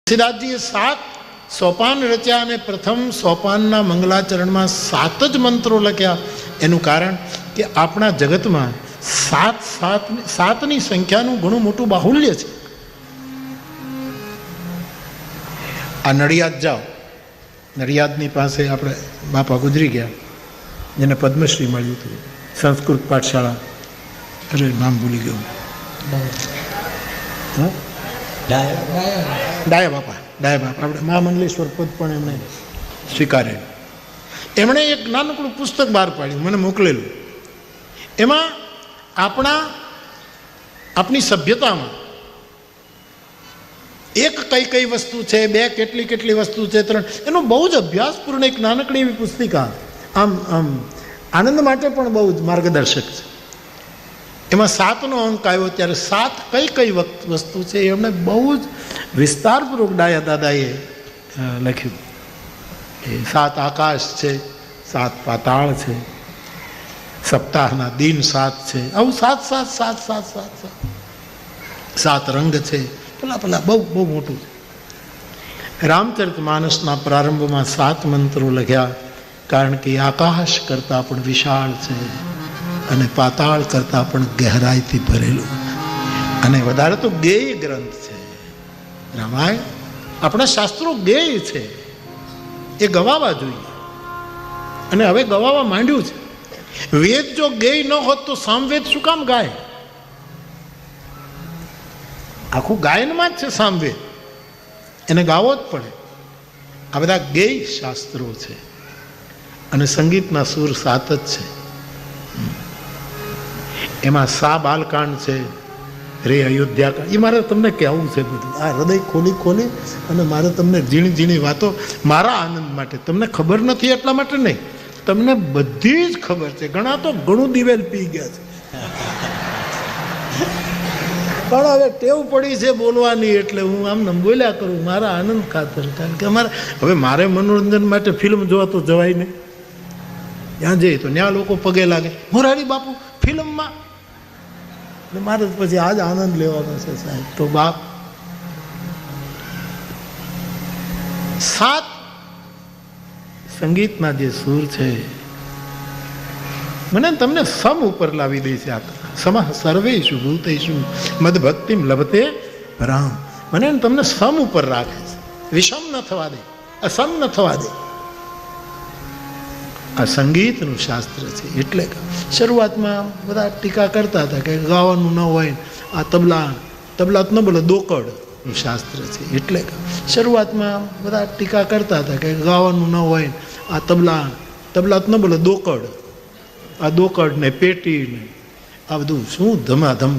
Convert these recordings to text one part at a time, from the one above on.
તુલસીદાસજીએ 7 સોપાન રચ્યા અને પ્રથમ સોપાનના મંગલાચરણમાં 7 જ મંત્રો લખ્યા. એનું કારણ કે આપણા જગતમાં 7ની સંખ્યાનું ઘણું મોટું બાહુલ્ય છે. આ નડિયાદ જાઓ, નડિયાદની પાસે આપણે બાપા ગુજરી ગયા, જેને પદ્મશ્રી મળ્યું હતું, સંસ્કૃત પાઠશાળા, અરે નામ ભૂલી ગયું, ડાયા બાપા આપણે મહામંડલેશ્વર પદ પણ એમણે સ્વીકારેલું. એમણે એક નાનકડું પુસ્તક બહાર પાડ્યું, મને મોકલેલું. એમાં આપણી સભ્યતામાં એક કઈ વસ્તુ છે, 2 કેટલી વસ્તુ છે, 3, એનો બહુ જ અભ્યાસપૂર્ણ એક નાનકડી એવી પુસ્તિકા, આમ આનંદ માટે પણ બહુ જ માર્ગદર્શક છે. એમાં 7નો અંક આવ્યો ત્યારે 7 કઈ વસ્તુ છે એમણે બહુ જ વિસ્તારપૂર્વક ડાયા દાદાએ લખ્યું. એ 7 આકાશ છે, 7 પાતાળ છે, સપ્તાહના દિન 7 છે, આવું 7 રંગ છે, પેલા બહુ મોટું છે. રામચરિત માનસના પ્રારંભમાં 7 મંત્રો લખ્યા, કારણ કે આકાશ કરતાં પણ વિશાળ છે અને પાતાળ કરતાં પણ ગહેરાઈથી ભરેલું, અને વધારે તો ગેય ગ્રંથ છે રામાયણ. આપણા શાસ્ત્રો ગેય છે, એ ગવાવા જોઈએ, અને હવે ગવાવા માંડ્યું છે. વેદ જો ગેય ન હોત તો સામવેદ શું કામ ગાય? આખું ગાયનમાં જ છે સામવેદ, એને ગાવો જ પડે. આ બધા ગેય શાસ્ત્રો છે, અને સંગીતના સુર 7 જ છે. એમાં 7 બાલકાંડ છે, રે અયોધ્યા. એ મારે તમને કહેવું છે બધું, આ હૃદય ખોલી અને મારે તમને ઝીણી વાતો મારા આનંદ માટે, તમને ખબર નથી એટલા માટે નહીં, તમને બધી જ ખબર છે. ઘણા તો ઘણું દિવેલ પી ગયા છે, પણ હવે ટેવ પડી છે બોલવાની, એટલે હું આમને બોલ્યા કરું મારા આનંદ ખાતર. કારણ કે મારે મનોરંજન માટે ફિલ્મ જોવા તો જવાય નહીં. ત્યાં જઈએ તો ત્યાં લોકો પગે લાગે, મોરારી બાપુ ફિલ્મમાં, મારે પછી આજ આનંદ લેવાનો છે સાહેબ. તો બાપ 7 સંગીતના જે સૂર છે મને તમને સમ ઉપર લાવી દે છે. સમઃ સર્વેષુ ભૂતેષુ મદ ભક્તિમ લભતે રામ. મને તમને સમ ઉપર રાખે છે, વિષમ ન થવા દે, અસમ ન થવા દે. આ સંગીતનું શાસ્ત્ર છે. એટલે શરૂઆતમાં બધા ટીકા કરતા હતા કે ગાવાનું ન હોય, આ તબલા ન બોલે, દોકડનું શાસ્ત્ર છે. એટલે શરૂઆતમાં બધા ટીકા કરતા હતા કે ગાવાનું ન હોય, આ તબલા ન બોલે, આ દોકડ ને પેટી ને આ બધું શું ધમાધમ,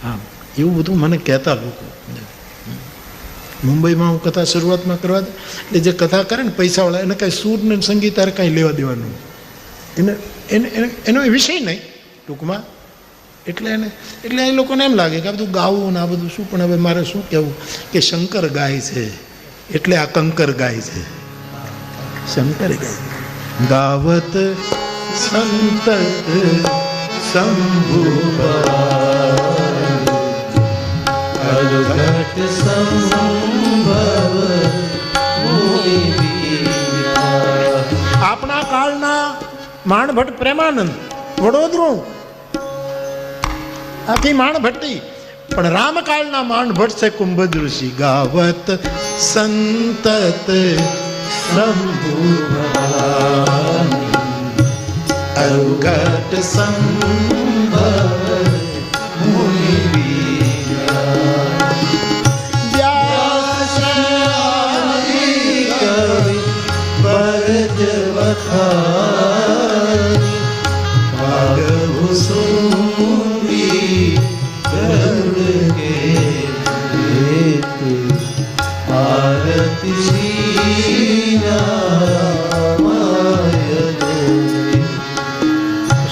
હા એવું બધું મને કહેતા લોકો. મુંબઈમાં હું કથા શરૂઆતમાં કરવા દે, એટલે જે કથા કરે ને પૈસાવાળા, એને કાંઈ સૂર ને સંગીત તારે કાંઈ લેવા દેવાનું, એનો વિષય નહીં ટૂંકમાં. એટલે એ લોકોને એમ લાગે કે આ બધું ગાવું ને આ બધું શું. પણ હવે મારે શું કહેવું કે શંકર ગાય છે, એટલે આ કંકર ગાય છે. શંકર ગાય ગાવત સંત શંભુ આપણા કાળના માણભટ્ટ પ્રેમાનંદ વડોદરું, આખી માણભટ્ટી. પણ રામકાળના માણભટ્ટ છે કુંભજ ઋષિ. ગાવત સંતત શંભુ અરુઘટ સંભવ મુનિ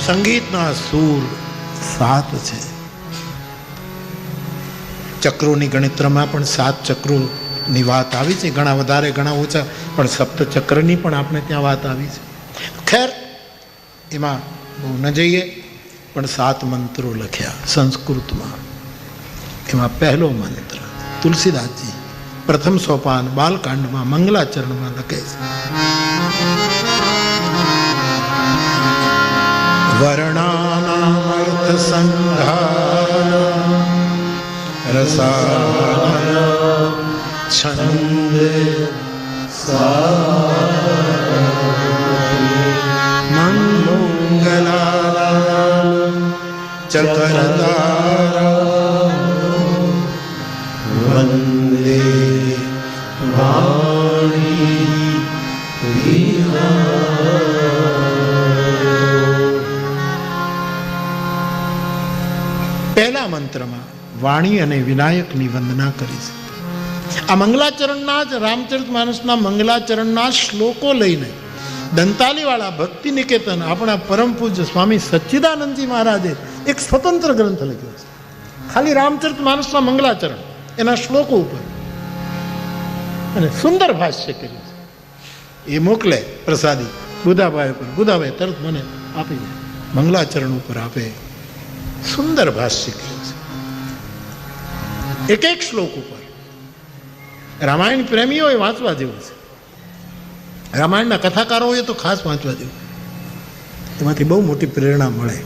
સંગીતના સૂર 7 છે. ચક્રોની ગણિત્રમાં પણ 7 ચક્રોની વાત આવી છે, ઘણા વધારે ઘણા ઓછા, પણ સપ્તચક્રની પણ આપણે ત્યાં વાત આવી છે. ખેર એમાં બહુ ન જઈએ, પણ 7 મંત્રો લખ્યા સંસ્કૃતમાં. એમાં પહેલો મંત્ર તુલસીદાસજી પ્રથમ સોપાન બાલકાંડમાં મંગલાચરણમાં લખે છે, વર્ણાનામર્થ સંઘાન રસાન છંદે મંગલાન ચકરદારા વંદે વાણી પહેલા મંત્રમાં વાણી અને વિનાયકની વંદના કરી છે. આ મંગલાચરણના જ રામચરિતમાનસના મંગલાચરણના શ્લોકો લઈને દંતાલીવાળા ભક્તિ નિકેતન આપણા પરમ પૂજ્ય સ્વામી સચ્ચિદાનંદજી મહારાજે એક સ્વતંત્ર ગ્રંથ લખ્યો છે, ખાલી રામચરિતમાનસના મંગલાચરણ એના શ્લોકો ઉપર, અને સુંદર ભાષ્ય કર્યું છે. એ મોકલે પ્રસાદી બુધાભાઈ ઉપર, બુધાભાઈ તરત મને આપી જાય, મંગલાચરણ ઉપર આપે. સુંદર ભાષ્ય કર્યું છે એક એક શ્લોક ઉપર. રામાયણ પ્રેમીઓએ વાંચવા જેવું છે, રામાયણના કથાકારોએ તો ખાસ વાંચવા જેવું, એમાંથી બહુ મોટી પ્રેરણા મળે.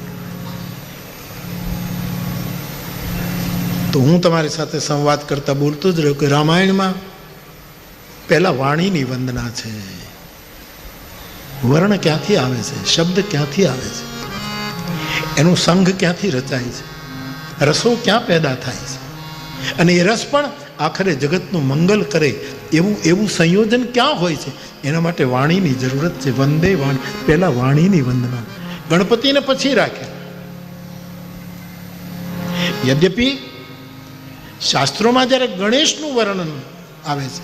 તો હું તમારી સાથે સંવાદ કરતા બોલતો જ રહ્યો કે રામાયણમાં પહેલા વાણીની વંદના છે. વર્ણ ક્યાંથી આવે છે, શબ્દ ક્યાંથી આવે છે, એનું સંઘ ક્યાંથી રચાય છે, રસો ક્યાં પેદા થાય છે, અને એ રસ પણ આખરે જગતનું મંગલ કરે એવું સંયોજન ક્યાં હોય છે, એના માટે વાણીની જરૂરત છે. વંદે વાણી, પહેલા વાણીની વંદના. ગણપતિને પછી રાખે. યદ્યપિ શાસ્ત્રોમાં જ્યારે ગણેશનું વર્ણન આવે છે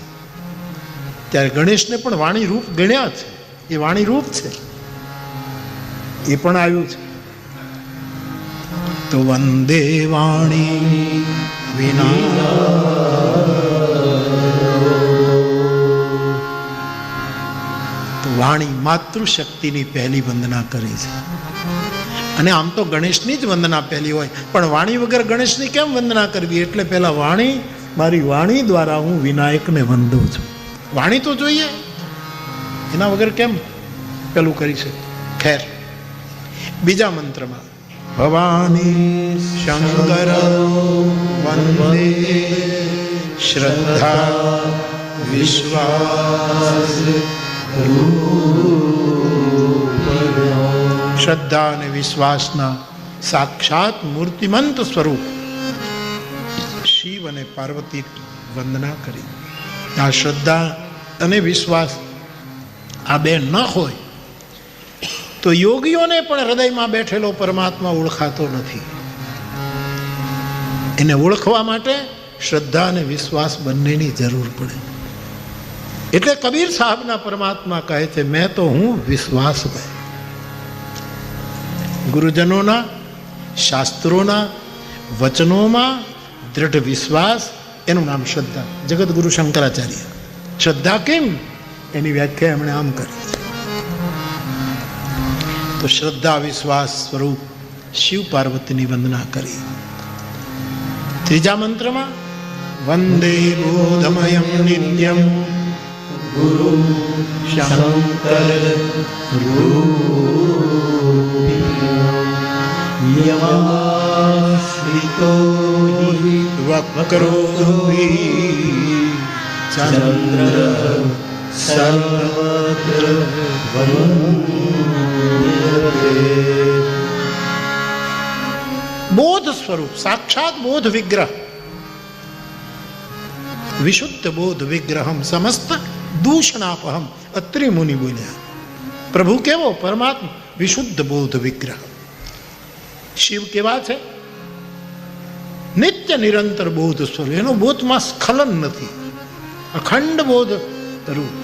ત્યારે ગણેશને પણ વાણી રૂપ ગણ્યા છે. એ વાણી રૂપ છે, એ પણ આવ્યું છે. તો વંદે વાણી વિના તો વાણી માતૃશક્તિની પહેલી વંદના કરી છે. અને આમ તો ગણેશની જ વંદના પહેલી હોય, પણ વાણી વગર ગણેશની કેમ વંદના કરવી? એટલે પહેલા વાણી, મારી વાણી દ્વારા હું વિનાયકને વંદું છું. વાણી તો જોઈએ, એના વગર કેમ પેલું કરી છે? ખેર, બીજા મંત્રમાં ભવાની શંકર વંદે શ્રદ્ધા વિશ્વાસ, શ્રદ્ધા અને વિશ્વાસના સાક્ષાત મૂર્તિમંત સ્વરૂપ શિવ અને પાર્વતી વંદના કરી. આ શ્રદ્ધા અને વિશ્વાસ આ બે ન હોય તો યોગીઓને પણ હૃદયમાં બેઠેલો પરમાત્મા ઓળખાતો નથી. એને ઓળખવા માટે શ્રદ્ધા અને વિશ્વાસ બંનેની જરૂર પડે. એટલે કબીર સાહેબના પરમાત્મા કહે છે, મેં તો હું વિશ્વાસ ભાઈ. ગુરુજનોના શાસ્ત્રોના વચનોમાં દૃઢ વિશ્વાસ, એનું નામ શ્રદ્ધા. જગત ગુરુ શંકરાચાર્ય શ્રદ્ધા કેમ, એની વ્યાખ્યા એમણે આમ કરી. તો શ્રદ્ધા વિશ્વાસ સ્વરૂપ શિવ પાર્વતીની વંદના કરી. ત્રીજા મંત્રમાં વંદે બોધમયમ નિત્યમ ગુરુ શંકર યમાશ્રિતો વક્રો ચંદ્ર સર્વત્ર બોધ સ્વરૂપ, સાક્ષાત બોધ વિગ્રહ, વિશુદ્ધ બોધ વિગ્રહમ સમસ્ત દૂષણાપહમ. અત્રિ મુનિ બોલ્યા, પ્રભુ કેવો? પરમાત્મા વિશુદ્ધ બોધ વિગ્રહ. શિવ કેવા છે? નિત્ય નિરંતર બોધ સ્વરૂપ, એનો બોધમાં સ્ખલન નથી, અખંડ બોધ રૂપ.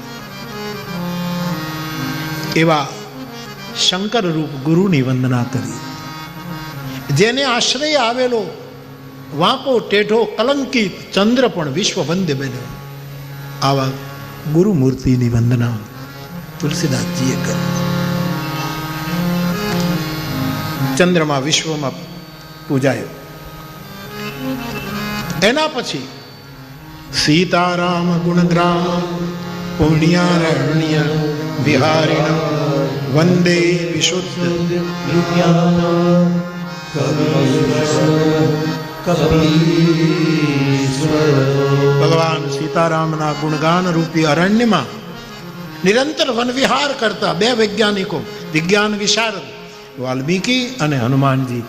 એવા શંકર રૂપ ગુરુની વંદના કરી. જેને આશ્રય આવેલો વાંકો ટેઢો કલંકિત ચંદ્ર પણ વિશ્વ વંદ્ય બન્યો. આવા ગુરુમૂર્તિની વંદના તુલસીદાસજીએ કરી. ચંદ્રમાં વિશ્વમાં પૂજાયો. એના પછી सीताराम गुणग्राम पुण्यारण्य विहारिण वंदे विशुद्ध भगवान सीतारामना गुणगान रूपी अरण्यમાં નિરંતર વન વિહાર કરતા બે વૈજ્ઞાનિકો, વિજ્ઞાન વિશારદ વાલ્મીકી અને હનુમાનજી,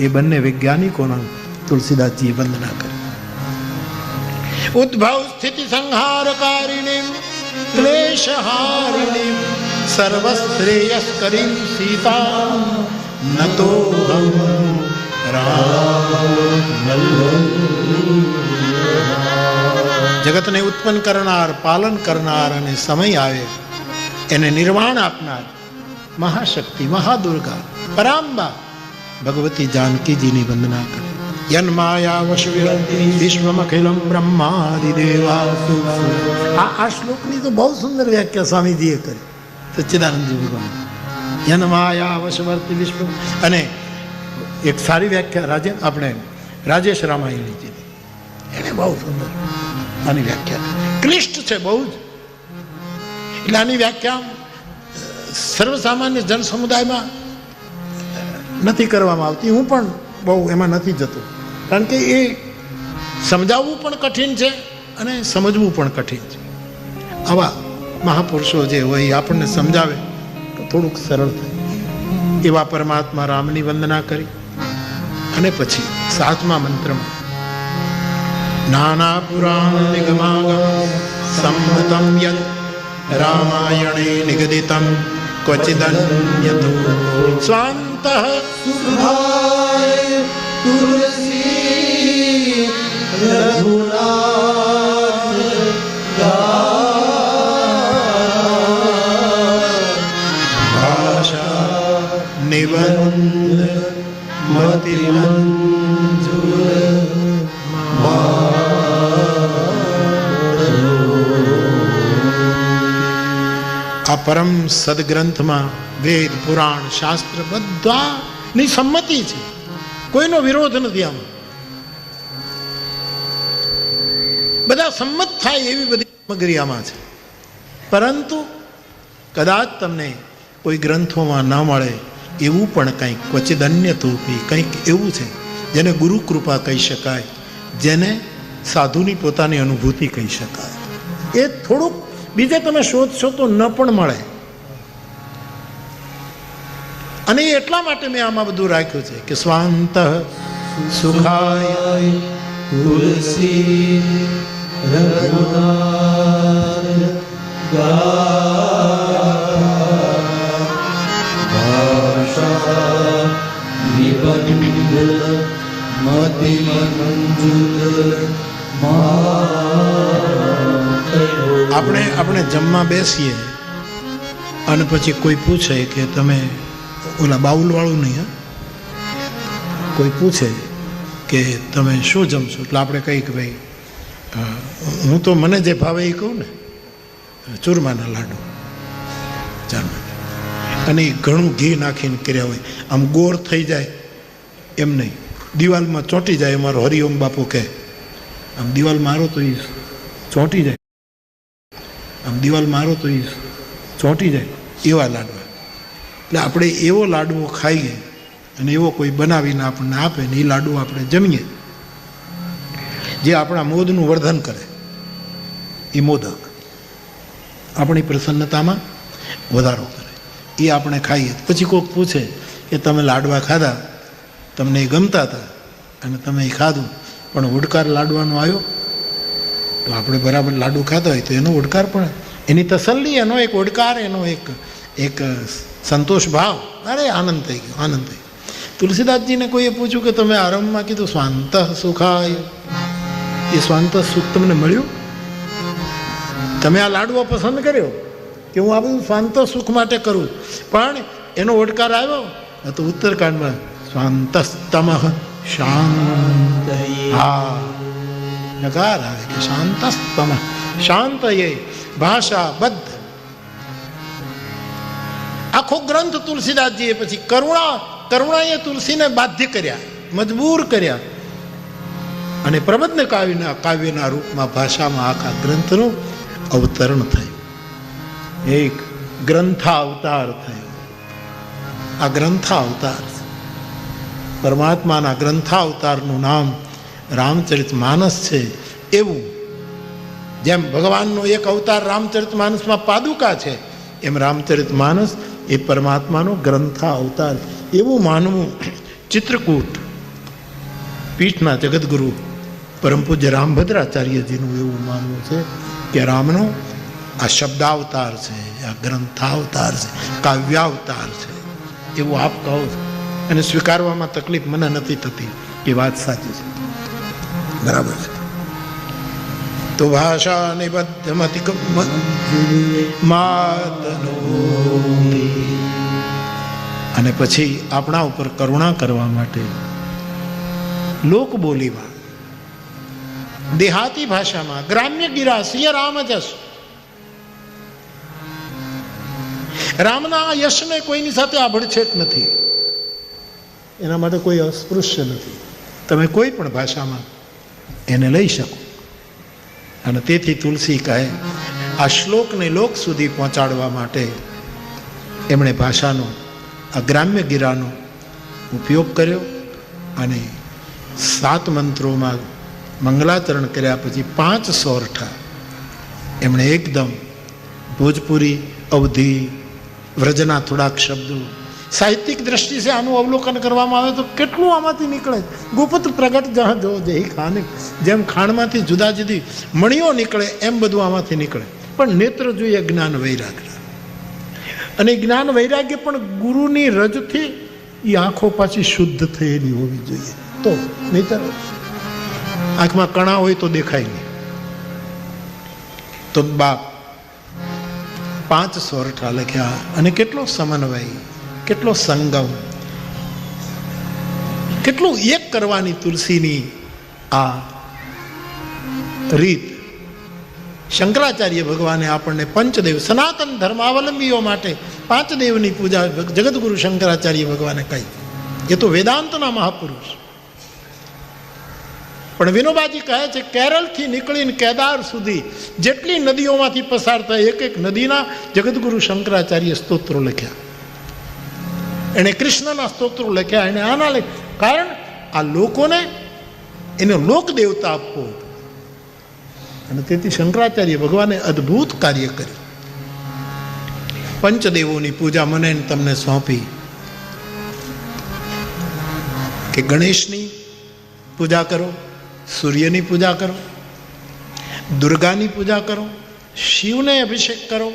એ બંને વૈજ્ઞાનિકોના તુલસીદાસજીએ વંદના કરી. ઉદ્ભવ સ્થિતિ સંહારકારિણી ક્લેશહારિણી સર્વશ્રેયસ્કરીં સીતા નતોહમ જગતને ઉત્પન્ન કરનાર, પાલન કરનાર અને સમય આવે એને નિર્વાણ આપનાર મહાશક્તિ, મહાદુર્ગા, પરાંબા ભગવતી જાનકીજીની વંદના કરી. યન્માયા વશવિરંતિ વિશ્વમખિલમ બ્રહ્માદિદેવા. આ શ્લોકની તો બહુ સુંદર વ્યાખ્યા સ્વામીજીએ કરી, સચ્ચિદાનંદજી ભગવાન. યન્માયા વશવર્તી વિશ્વ. અને એક સારી વ્યાખ્યા આપણે રાજેશ રામાયણજી, એને બહુ સુંદર આની વ્યાખ્યા ક્લિષ્ટ છે બહુ જ. એટલે આની વ્યાખ્યા સર્વસામાન્ય જન સમુદાયમાં નથી કરવામાં આવતી. હું પણ બહુ એમાં નથી જતો, કારણ કે એ સમજાવવું પણ કઠિન છે અને સમજવું પણ કઠિન છે. આવા મહાપુરુષો જે હોય આપણને સમજાવે તો થોડુંક સરળ થાય. એવા પરમાત્મા રામની વંદના કરી અને પછી 7મા મંત્રમાં નાના પુરાણ નિગમાગમ સંમતમ યત રામાયણે નિગદિતમ ક્વચિદન્યતો સ્વાંતઃ સુભાય તુલસી રઘુનાથ ભાષા નિબંધ મતિમંજુર. આ પરમ સદગ્રંથમાં વેદ, પુરાણ, શાસ્ત્ર બધાની સંમતિ છે, કોઈનો વિરોધ નથી. આમાં બધા સંમત થાય એવી બધી સામગ્રી આમાં છે. પરંતુ કદાચ તમને કોઈ ગ્રંથોમાં ન મળે એવું પણ કંઈક ક્વચિત અન્ય તોપી કંઈક એવું છે જેને ગુરુ કૃપા કહી શકાય, જેને સાધુની પોતાની અનુભૂતિ કહી શકાય. એ થોડુંક બીજે તમે શોધશો તો ન પણ મળે. અને એટલા માટે મેં આમાં બધું રાખ્યું છે કે સ્વાંત સુખાય તુલસી આપણે જમવા બેસીએ અને પછી કોઈ પૂછે કે તમે ઓલા બાઉલ વાળું નહીં, હા, કોઈ પૂછે કે તમે શું જમશો, એટલે આપણે કહીએ કે ભાઈ હું તો મને જે ભાવે એ કહું ને, ચૂરમાના લાડુ ચાલો. અને એ ઘણું ઘી નાખીને કર્યા હોય, આમ ગોળ થઈ જાય એમ નહીં, દિવાલમાં ચોંટી જાય. અમારો હરિઓમ બાપુ કહે આમ દિવાલ મારો તો એ ચોંટી જાય, આમ દિવાલ મારો તો એ ચોંટી જાય, એવા લાડવા. એટલે આપણે એવો લાડવો ખાઈએ અને એવો કોઈ બનાવીને આપણને આપે ને એ લાડવો આપણે જમીએ, જે આપણા મોદનું વર્ધન કરે. એ મોદક આપણી પ્રસન્નતામાં વધારો કરે, એ આપણે ખાઈએ. પછી કોઈક પૂછે કે તમે લાડવા ખાધા, તમને એ ગમતા હતા અને તમે એ ખાધું, પણ ઉડકાર લાડવાનો આવ્યો, તો આપણે બરાબર લાડુ ખાધા હોય તો એનો ઉડકાર પણ, એની તસલ્લી, એનો એક ઉડકાર, એનો એક સંતોષ ભાવ. અરે આનંદ થઈ ગયો, આનંદ થઈ ગયો. તુલસીદાસજીને કોઈએ પૂછ્યું કે તમે આરંભમાં કીધું સ્વાંત સુખાય, એ સ્વાંત સુખ તમને મળ્યું? તમે આ લાડવો પસંદ કર્યો કે હું આ બધું સ્વાંત સુખ માટે કરું, પણ એનો ઓડકાર આવ્યો તો ઉત્તરકાંડમાં સ્વાંતસ્તમ શાંત. હા, નકાર આવે કે શાંતસ્તમ શાંત, એ ભાષા બદ્ધ. આખો ગ્રંથ તુલસીદાસજીએ પછી કરુણાએ તુલસીને બાધ્ય કર્યા, મજબૂર કર્યા અને પ્રબંધ કાવ્યના રૂપમાં ભાષામાં આખા ગ્રંથનું અવતરણ થયું. એક ગ્રંથાવતાર થયો. આ ગ્રંથાવતાર, પરમાત્માના ગ્રંથાવતારનું નામ રામચરિતમાનસ છે. એવું જેમ ભગવાનનો એક અવતાર રામચરિતમાનસમાં પાદુકા છે, એમ રામચરિતમાનસ એ પરમાત્માનો ગ્રંથા અવતાર. એવું માનવું ચિત્રકૂટ પીઠના જગદગુરુ પરમ પૂજ્ય રામભદ્રાચાર્યજીનું એવું માનવું છે કે રામનો આ શબ્દાવતાર છે, આ ગ્રંથાવતાર છે, કાવ્યાવતાર છે, એવું આપ કહો છો. અને સ્વીકારવામાં તકલીફ મને નથી થતી, એ વાત સાચી છે, બરાબર છે. તો ભાષા નિબદ્ધમતિ અને પછી આપણા ઉપર કરુણા કરવા માટે લોક બોલીમાં, દેહાતી ભાષામાં, ગ્રામ્ય ગિરા સિય રામ જસ, રામના યશને કોઈની સાથે આભડછેટ નથી, એના માટે કોઈ અસ્પૃશ્ય નથી. તમે કોઈ પણ ભાષામાં એને લઈ શકો. અને તેથી તુલસી કહે આ શ્લોકને લોક સુધી પહોંચાડવા માટે એમણે ભાષાનો, આ ગ્રામ્ય ગિરાનો ઉપયોગ કર્યો. અને 7 મંત્રોમાં મંગલાચરણ કર્યા પછી 5 સોરઠા એમણે એકદમ ભોજપુરી, અવધી, વ્રજના થોડાક શબ્દો. સાહિત્યિક દ્રષ્ટિથી આનું અવલોકન કરવામાં આવે તો કેટલું આમાંથી નીકળે. ગુપ્ત પ્રગટ જહાં જો જે ખાને, જેમ ખાણમાંથી જુદા જુદી મણીઓ નીકળે એમ બધું આમાંથી નીકળે. પણ નેત્ર જોઈએ જ્ઞાન વૈરાગ્ય, અને જ્ઞાન વૈરાગ્ય પણ ગુરુની રજથી એ આંખો પાછી શુદ્ધ થયેલી હોવી જોઈએ. તો નહીતર આંખમાં કણા હોય તો દેખાય નહીં. તો બાપ 5 સોરઠા લખ્યા. અને કેટલો સમન્વય, કેટલો સંગમ, કેટલું એક કરવાની તુલસીની આ રીત. શંકરાચાર્ય ભગવાને આપણને પંચદેવ, સનાતન ધર્માવલંબીઓ માટે 5 દેવની પૂજા જગતગુરુ શંકરાચાર્ય ભગવાને કહી. એ તો વેદાંતના મહાપુરુષ. પણ વિનોબાજી કહે છે કેરળથી નીકળીને કેદાર સુધી જેટલી નદીઓમાંથી પસાર થાય, એક એક નદીના જગતગુરુ શંકરાચાર્ય સ્તોત્રો લખ્યા. એણે કૃષ્ણના સ્તોત્રો લખ્યા, એને આના લખ્યા. કારણ આ લોકોને એનો લોક દેવતા આપવો હતો. અને તેથી શંકરાચાર્ય ભગવાને અદ્ભુત કાર્ય કર્યું. પંચદેવોની પૂજા મને તમને સોંપી કે ગણેશની પૂજા કરો, સૂર્યની પૂજા કરો, દુર્ગાની પૂજા કરો, શિવને અભિષેક કરો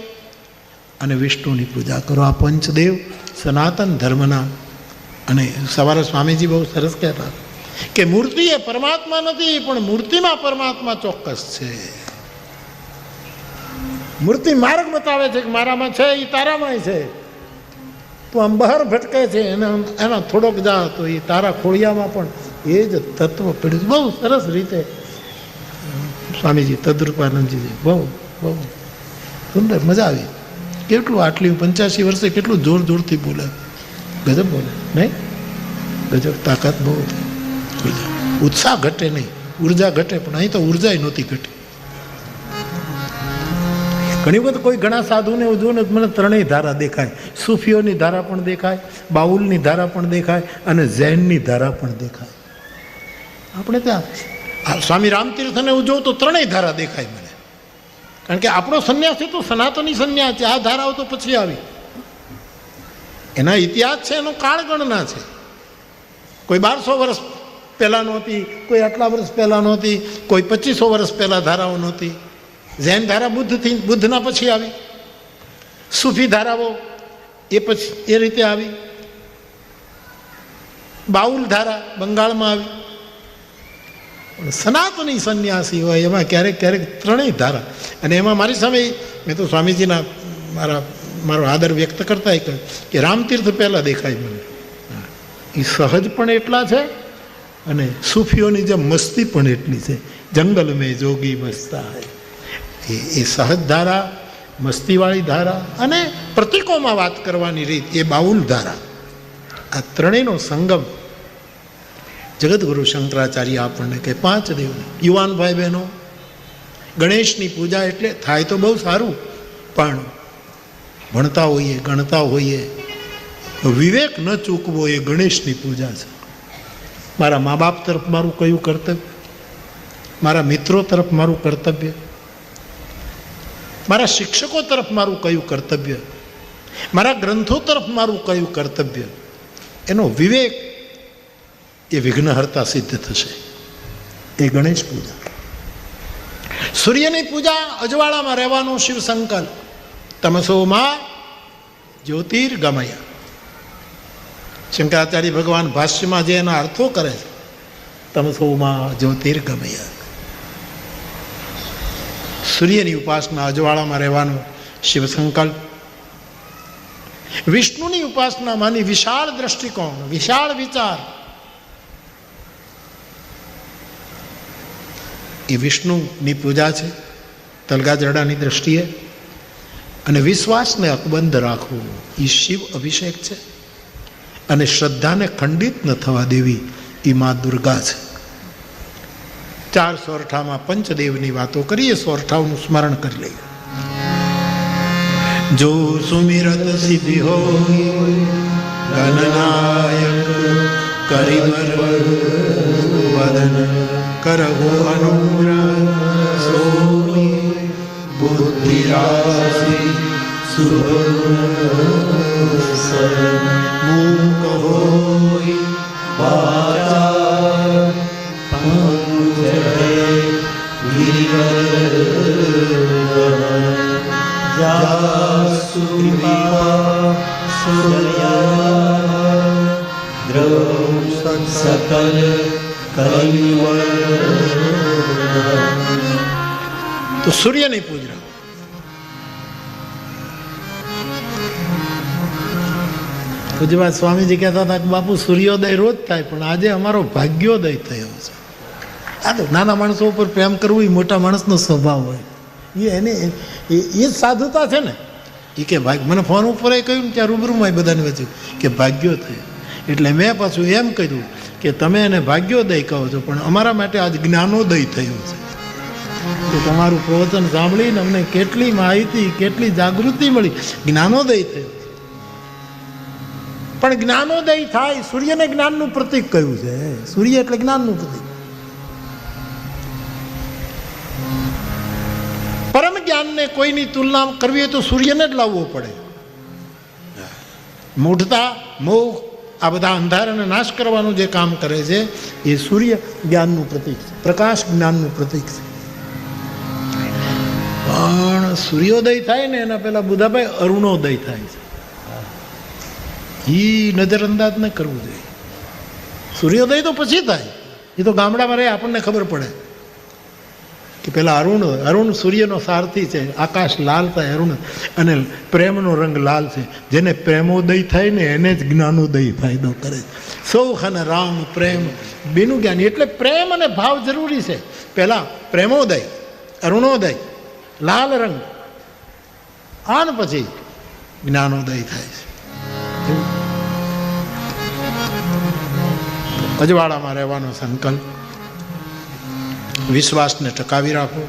અને વિષ્ણુની પૂજા કરો. આ પંચદેવ સનાતન ધર્મના. અને સવારે સ્વામીજી બહુ સરસ કહેતા કે મૂર્તિ એ પરમાત્મા નથી, પણ મૂર્તિમાં પરમાત્મા ચોક્કસ છે. મૂર્તિ માર્ગ બતાવે છે કે મારામાં છે, એ તારામાં છે. તો આમ બહાર ભટકે છે, એના થોડોક જા તો એ તારા ખોળિયામાં પણ એ જ તત્વ પડ્યું. બહુ સરસ રીતે સ્વામીજી તદ્રુપાનંદજી બહુ બહુ સુંદર, મજા આવી. કેટલું આટલી 85 વર્ષે કેટલું જોર જોરથી બોલે, ગજબ બોલે નહીં? ગજબ, તાકાત બહુ. ઉત્સાહ ઘટે નહીં, ઉર્જા ઘટે, પણ અહીં તો ઉર્જા નહોતી ઘટી. ઘણી વખત કોઈ ઘણા સાધુને જોઉં ને મને 3 ધારા દેખાય. સૂફીઓની ધારા પણ દેખાય, બાઉલની ધારા પણ દેખાય, અને જૈનની ધારા પણ દેખાય. આપણે ત્યાં સ્વામી રામતીર્થને હું જોઉં તો 3 ધારા દેખાય મને. કારણ કે આપણો સંન્યાસ તો સનાતની સંન્યાસ છે. આ ધારાઓ તો પછી આવી, એના ઇતિહાસ છે, એનો કાળગણના છે. કોઈ 1200 વર્ષ પહેલાં નહોતી, કોઈ આટલા વર્ષ પહેલાં નહોતી, કોઈ 2500 વર્ષ પહેલાં ધારાઓ નહોતી. જૈન ધારા બુદ્ધના પછી આવી, સૂફી ધારાઓ એ પછી એ રીતે આવી, બાઉલ ધારા બંગાળમાં આવી. પણ સનાતની સંન્યાસી હોય એમાં ક્યારેક ક્યારેક 3 ધારા. અને એમાં મારી સામે મેં તો સ્વામીજીના મારો આદર વ્યક્ત કરતા કહ્યું કે રામતીર્થ પહેલાં દેખાય મને. એ સહજ પણ એટલા છે, અને સૂફીઓની જે મસ્તી પણ એટલી છે. જંગલ મેં જોગી મસ્તા હૈ, એ સહજ ધારા, મસ્તીવાળી ધારા, અને પ્રતીકોમાં વાત કરવાની રીત એ બાઉલ ધારા. આ 3નો સંગમ જગતગુરુ શંકરાચાર્ય આપણને કે 5 દેવ. યુવાન ભાઈ બહેનો, ગણેશની પૂજા એટલે થાય તો બહુ સારું, પણ ભણતા હોઈએ, ગણતા હોઈએ, વિવેક ન ચૂકવો એ ગણેશની પૂજા છે. મારા મા બાપ તરફ મારું કયું કર્તવ્ય, મારા મિત્રો તરફ મારું કર્તવ્ય, મારા શિક્ષકો તરફ મારું કયું કર્તવ્ય, મારા ગ્રંથો તરફ મારું કયું કર્તવ્ય, એનો વિવેક એ વિઘ્નહર્તા સિદ્ધ થશે. એ ગણેશ પૂજા. સૂર્યની પૂજા, અજવાળામાં રહેવાનો શિવ સંકલ્પ. તમસોમાં જ્યોતિર્ગમય. શંકરાચાર્ય ભગવાન ભાષ્યમાં જે એના અર્થો કરે છે, તમસોમાં જ્યોતિર્ગમય. સૂર્યની ઉપાસના, અજવાળામાં રહેવાનો શિવ સંકલ્પ. વિષ્ણુની ઉપાસનામાંની વિશાળ દ્રષ્ટિકોણ, વિશાળ વિચાર, એ વિષ્ણુની પૂજા છે તલગાજરડાની દ્રષ્ટિએ. અને વિશ્વાસને અકબંધ રાખવું એ શિવ અભિષેક છે. અને શ્રદ્ધાને ખંડિત ન થવા દેવી એ મા દુર્ગા છે. 4 સોરઠામાં પંચદેવની વાતો કરીએ, સોરઠાઓનું સ્મરણ કરી લઈએ. જો સુમિરત સિદ્ધિ હોય ગણનાયક કરિવર વદન કરહો અનુગ્રહ સોની બુદ્ધિ રાશિ મૂક હોય વાચા પંચે જાસુ કૃપા સુદયા દ્રવ સકલ તો સૂર્યની પૂજા. પૂજ્યપાદ સ્વામીજી કહેતા હતા કે બાપુ સૂર્યોદય રોજ થાય, પણ આજે અમારો ભાગ્યોદય થયો છે. આ તો નાના માણસો ઉપર પ્રેમ કરવું એ મોટા માણસનો સ્વભાવ હોય. એને એ જ સાધુતા છે ને. એ કે ભાગ મને ફોન ઉપર કહ્યું ને ત્યાં રૂબરૂમાં બધાને વચ્ચે કે ભાગ્યો થયો. એટલે મેં પાછું એમ કહ્યું કે તમે એને ભાગ્યોદય કહો છો, પણ અમારા માટે આજ જ્ઞાનોદય થયું છે. કે તમારું પ્રવચન સાંભળીને અમને કેટલી માહિતી, કેટલી જાગૃતિ મળી, જ્ઞાનોદય થયું. પણ જ્ઞાનોદય થાય, સૂર્યને જ્ઞાનનું પ્રતીક કહ્યું છે. સૂર્ય એટલે જ્ઞાનનું પ્રતીક. પરમ જ્ઞાનને કોઈની તુલના કરવી હોય તો સૂર્યને જ લાવવો પડે. મૂઢતા, મોહ, આ બધા અંધારાને નાશ કરવાનું જે કામ કરે છે એ સૂર્ય જ્ઞાનનું પ્રતીક છે, પ્રકાશ જ્ઞાનનું પ્રતીક છે. પણ સૂર્યોદય થાય ને એના પહેલા બુધાભાઈ અરુણોદય થાય છે. એ નજરઅંદાજ ન કરવું જોઈએ. સૂર્યોદય તો પછી થાય, એ તો ગામડામાં રહે આપણને ખબર પડે કે પેલા અરુણ સૂર્યનો સારથી છે. આકાશ લાલ થાય અરુણ, અને પ્રેમનો રંગ લાલ છે. જેને પ્રેમોદય થાય ને એને જ જ્ઞાનોદય ફાયદો કરે. સૌખ અને રામ પ્રેમ બેનું જ્ઞાન. એટલે પ્રેમ અને ભાવ જરૂરી છે. પહેલા પ્રેમોદય, અરુણોદય, લાલ રંગ, આન પછી જ્ઞાનોદય થાય છે. અજવાળામાં રહેવાનો સંકલ્પ, વિશ્વાસને ટકાવી રાખવો,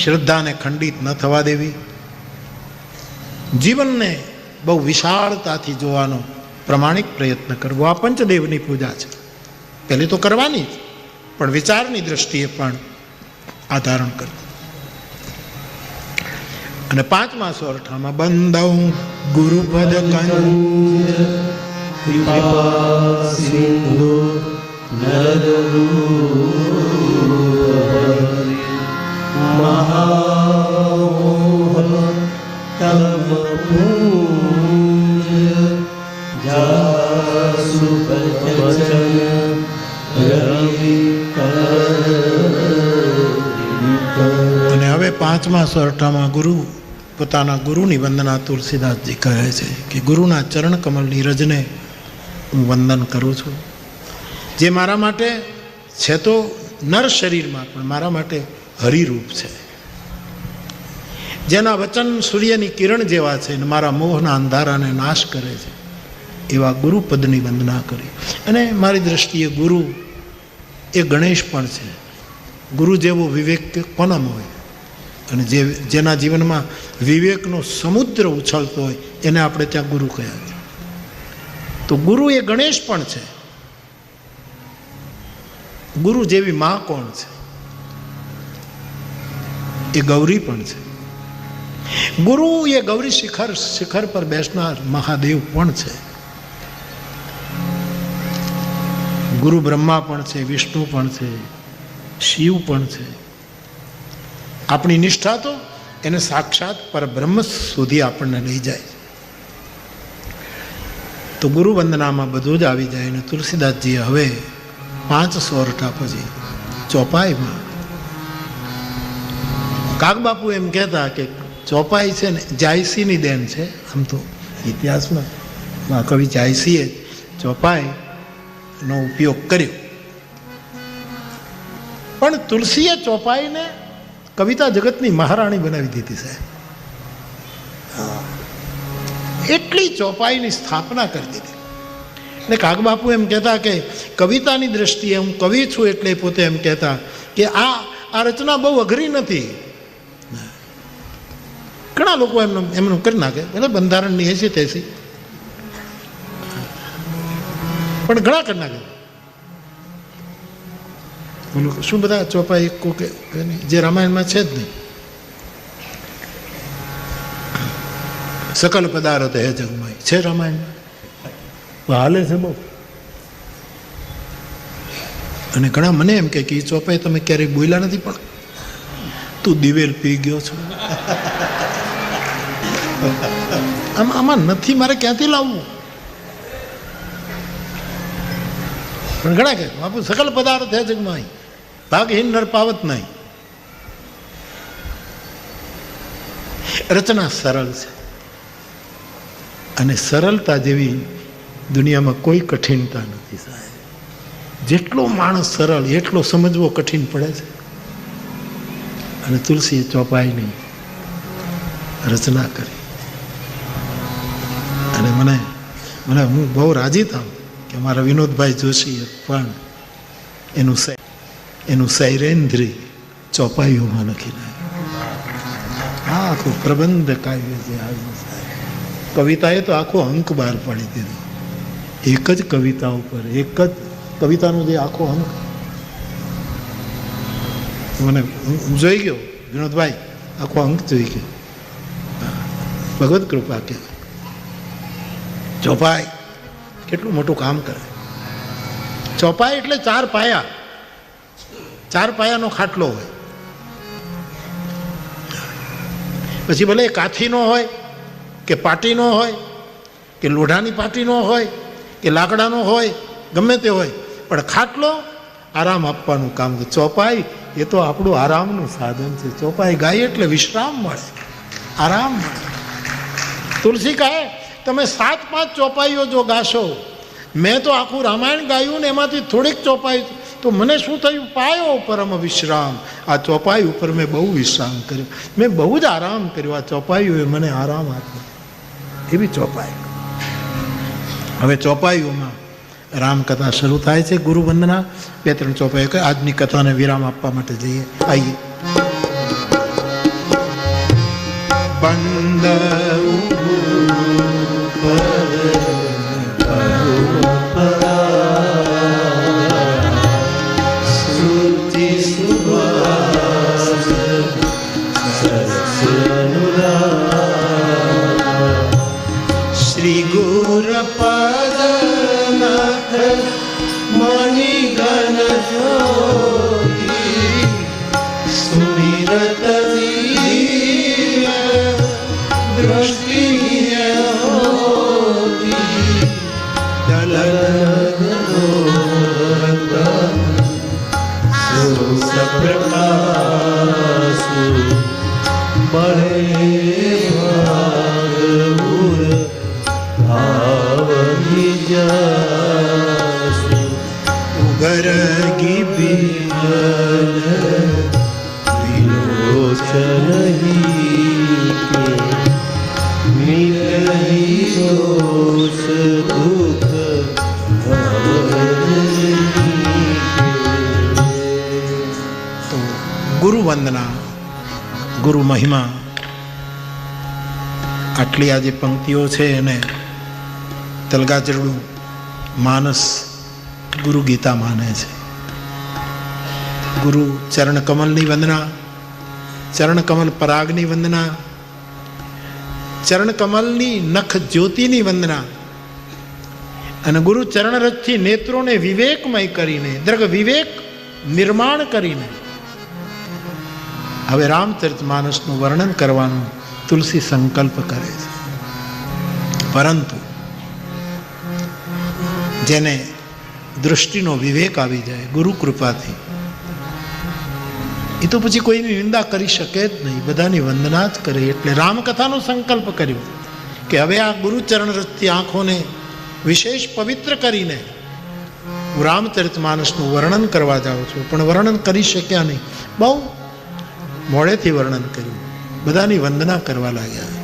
શ્રદ્ધાને ખંડિત ન થવા દેવી, જીવનને બહુ વિશાળતાથી જોવાનો પ્રમાણિક પ્રયત્ન કરવો. આ પંચદેવની પૂજા છે. પહેલી તો કરવાની જ, પણ વિચારની દ્રષ્ટિએ પણ આ ધારણ કરવું. અને 5મા સોરઠામાં બંધૌ ગુરુપદ કંજ કૃપા સિંધુ મહામોહ તમ પૂજ જાસુ વચન રવિ. અને હવે 5મા સોરઠામાં ગુરુ પોતાના ગુરુની વંદના તુલસીદાસજી કહે છે કે ગુરુના ચરણ કમલની રજને હું વંદન કરું છું, જે મારા માટે છે તો નર શરીરમાં, પણ મારા માટે હરિરૂપ છે. જેના વચન સૂર્યની કિરણ જેવા છે અને મારા મોહના અંધારાને નાશ કરે છે, એવા ગુરુપદની વંદના કરી. અને મારી દ્રષ્ટિએ ગુરુ એ ગણેશ પણ છે. ગુરુ જેવો વિવેક કોનામાં હોય? અને જેના જીવનમાં વિવેકનો સમુદ્ર ઉછળતો હોય એને આપણે ત્યાં ગુરુ કહ્યા છે. તો ગુરુ એ ગણેશ પણ છે. ગુરુ જેવી માં કોણ છે? એ ગૌરી પણ છે. ગુરુ એ ગૌરી શિખર પર બેસનાર મહાદેવ પણ છે. ગુરુ બ્રહ્મા પણ છે, વિષ્ણુ પણ છે, શિવ પણ છે. આપણી નિષ્ઠા તો એને સાક્ષાત પરબ્રહ્મ સુધી આપણને લઈ જાય. તો ગુરુ વંદનામાં બધું જ આવી જાય. અને તુલસીદાસજીએ હવે 5 સોરઠા પછી ચોપાઈમાં કાગબાપુ એમ કહેતા કે ચોપાઈ છે ને જાયસીની દેન છે. આમ તો ઇતિહાસમાં કવિ જાયસીએ ચોપાઈનો ઉપયોગ કર્યો, પણ તુલસીએ ચોપાઈને કવિતા જગતની મહારાણી બનાવી દીધી સાહેબ. એટલી ચોપાઈની સ્થાપના કરી દીધી. એટલે કાગબાપુ એમ કહેતા કે કવિતાની દ્રષ્ટિએ હું કવિ છું એટલે પોતે એમ કહેતા કે આ રચના બહુ અઘરી નથી. ઘણા લોકો એમનું કરી નાખે, એટલે બંધારણની 80-83, પણ ઘણા કરી નાખે. શું બધા ચોપાઈ કોકે જે રામાયણમાં છે જ નહીં. સકલ પદાર્થ હે જગમાય છે રામાયણમાં, હાલે છે બહુ. અને ઘણા મને એમ કે એ ચોપાઈ તમે ક્યારેય બોલ્યા નથી, પણ તું દિવેલ પી ગયો છો. આમાં નથી, મારે ક્યાંથી લાવવું? પણ ઘણા કે બાપુ સકલ પદાર્થ હે જગમાય, ભાગહીન નર પાવત નહીં. રચના સરળ છે, અને સરળતા જેવી દુનિયામાં કોઈ કઠિનતા નથી સાહેબ. જેટલો માણસ સરળ એટલો સમજવો કઠિન પડે છે. અને તુલસીએ ચોપાઈની રચના કરી. અને મને હું બહુ રાજી થાઉં કે મારા વિનોદભાઈ જોશીએ પણ એનું સૈરેન્દ્રી ચોપાઈઓમાં લખી નાખ્યું. આ આખું પ્રબંધ કાવ્ય જે આવ્યું સાહેબ, કવિતાએ તો આખો અંક બહાર પાડી દીધો. એક જ કવિતા ઉપર એક જ કવિતાનો જે આખો અંક મને હું જોઈ ગયો. વિનોદભાઈ આખો અંક જોઈ ગયો. ભગવત કૃપા કે ચોપાઈ કેટલું મોટું કામ કરે. ચોપાઈ એટલે 4 પાયા, 4 પાયાનો ખાટલો હોય. પછી ભલે કાથીનો હોય કે પાટીનો હોય કે લોઢાની પાટીનો હોય કે લાકડાનો હોય, ગમે તે હોય, પણ ખાટલો આરામ આપવાનું કામ કરે. ચોપાઈ એ તો આપણું આરામનું સાધન છે. ચોપાઈ ગાય એટલે વિશ્રામ મળે, આરામ મળે. તુલસી કહે તમે 7-5 ચોપાઈઓ જો ગાશો, મેં તો આખું રામાયણ ગાયું ને એમાંથી થોડીક ચોપાઈ, તો મને શું થયું? પાયો પરમ વિશ્રામ. આ ચોપાઈ ઉપર મેં બહુ વિશ્રામ કર્યો, મેં બહુ જ આરામ કર્યો. આ ચોપાઈઓએ મને આરામ આપ્યો. એવી ચોપાઈ. હવે ચોપાઈઓમાં રામકથા શરૂ થાય છે. ગુરુ વંદના 2-3 ચોપાઈઓ કહે. આજની કથાને વિરામ આપવા માટે જઈએ. આવીએ. શ્રી ગુરપદનાથ મણિગણ જ્યોતિ સુમિરત दृष्टि उगरगी मिलही दोष दुख ગુરુ વંદના, ગુરુ મહિમા, આટલી આ જે પંક્તિઓ છે એને તલગાજરડું માનસ ગુરુ ગીતા માને છે. ગુરુ ચરણ કમલની વંદના, ચરણ કમલ પરાગની વંદના, ચરણ કમલની નખ જ્યોતિની વંદના અને ગુરુ ચરણ રથથી નેત્રોને વિવેકમય કરીને, દ્રગ વિવેક નિર્માણ કરીને હવે રામચરિત માનસનું વર્ણન કરવાનું તુલસી સંકલ્પ કરે છે. પરંતુ જેને દૃષ્ટિનો વિવેક આવી જાય ગુરુ કૃપાથી, એ તો પછી કોઈની નિંદા કરી શકે જ નહીં, બધાની વંદના જ કરે. એટલે રામકથાનો સંકલ્પ કર્યો કે હવે આ ગુરુચરણ રથથી આંખોને વિશેષ પવિત્ર કરીને હું રામચરિત માનસનું વર્ણન કરવા જાઉં છું. પણ વર્ણન કરી શક્યા નહીં, બહુ મોડેથી વર્ણન કર્યું. બધાની વંદના કરવા લાગ્યા.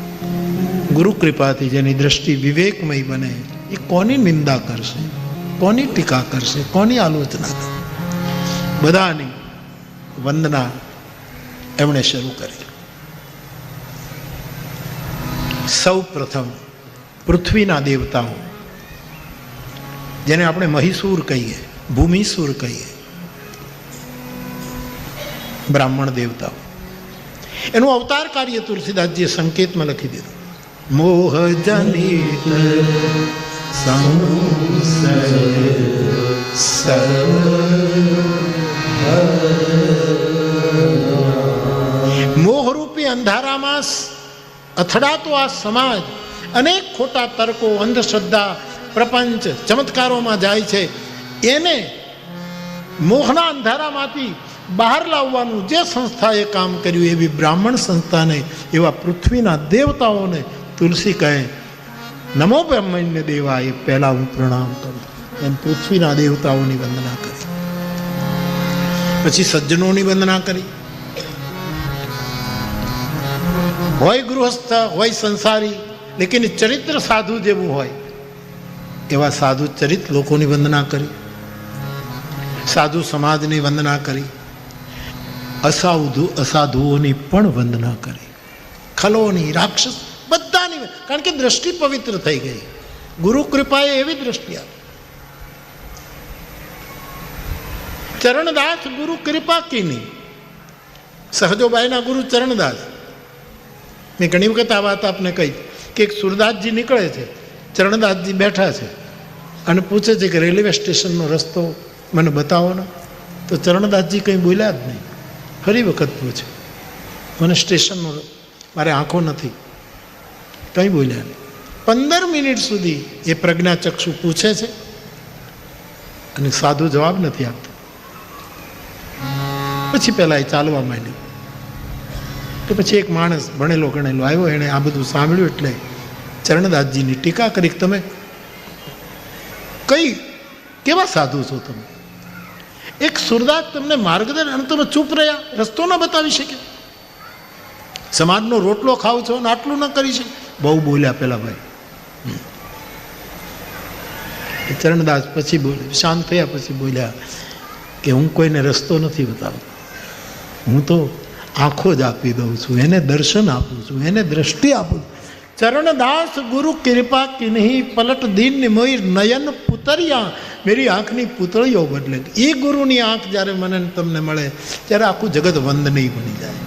ગુરુ કૃપાથી જેની દ્રષ્ટિ વિવેકમય બને એ કોની નિંદા કરશે, કોની ટીકા કરશે, કોની આલોચના કરશે? બધાની વંદના એમણે શરૂ કરી. સૌ પ્રથમ પૃથ્વીના દેવતાઓ, જેને આપણે મહીસૂર કહીએ, ભૂમિસૂર કહીએ, બ્રાહ્મણ દેવતાઓ, એનું અવતાર કાર્ય તુલસીદાસજીએ સંકેતમાં લખી દીધું. મોહ જનિત મોહરૂપી અંધારામાં અથડાતો આ સમાજ અનેક ખોટા તર્કો, અંધશ્રદ્ધા, પ્રપંચ, ચમત્કારોમાં જાય છે. એને મોહના અંધારામાંથી બહાર લાવવાનું જે સંસ્થાએ કામ કર્યું, એવી બ્રાહ્મણ સંસ્થાને, એવા પૃથ્વીના દેવતાઓને તુલસી કહે નમો બ્રહ્મણ્ય દેવા. એ પહેલા હું પ્રણામ કરું. એમ પૃથ્વીના દેવતાઓની વંદના કરી, પછી સજ્જનોની વંદના કરી. હોય ગૃહસ્થ, હોય સંસારી, લેકિન ચરિત્ર સાધુ જેવું હોય એવા સાધુ ચરિત લોકોની વંદના કરી. સાધુ સમાજની વંદના કરી. અસાધુઓની પણ વંદના કરી. ખલોની, રાક્ષસ, બધાની. કારણ કે દ્રષ્ટિ પવિત્ર થઈ ગઈ. ગુરુ કૃપાએ એવી દ્રષ્ટિ આપી. ચરણદાસ ગુરુ કૃપા કીની. સહજોબાઈના ગુરુ ચરણદાસ. મેં ઘણી વખત આ વાત આપને કહી કે એક સુરદાસજી નીકળે છે, ચરણદાસજી બેઠા છે અને પૂછે છે કે રેલવે સ્ટેશનનો રસ્તો મને બતાવો ને. તો ચરણદાસજી કંઈ બોલ્યા જ નહીં. ફરી વખત પૂછે, મને સ્ટેશનનો, મારે આંખો નથી, કંઈ બોલ્યા નહીં. 15 મિનિટ સુધી એ પ્રજ્ઞાચક્ષુ પૂછે છે અને સાધુ જવાબ નથી આપતો. પછી પહેલા એ ચાલવા માંડ્યું. કે પછી એક માણસ ભણેલો ગણેલો આવ્યો, એણે આ બધું સાંભળ્યું એટલે ચરણદાસજીની ટીકા કરી. તમે કઈ કેવા સાધુ છો તમે? એક સુરદાસ તમને માર્ગદર્શન, અને તમે ચૂપ રહ્યા, રસ્તો ન બતાવી શકે, સમાજનો રોટલો ખાવ છો ને આટલું ન કરી શકે. બહુ બોલ્યા પેલા ભાઈ. ચરણદાસ પછી બોલ્યા, શાંત થયા પછી બોલ્યા કે હું કોઈને રસ્તો નથી બતાવતો, હું તો આંખો જ આપી દઉં છું, એને દર્શન આપું છું, એને દ્રષ્ટિ આપું છું. ચરણદાસ ગુરુ કૃપા કિન્હી પલટ દીન મોઈ નયન પુતરિયા. મેરી આંખની પુતળીઓ બદલે. એ ગુરુની આંખ જ્યારે મને તમને મળે ત્યારે આખું જગત વંદનીય બની જાય.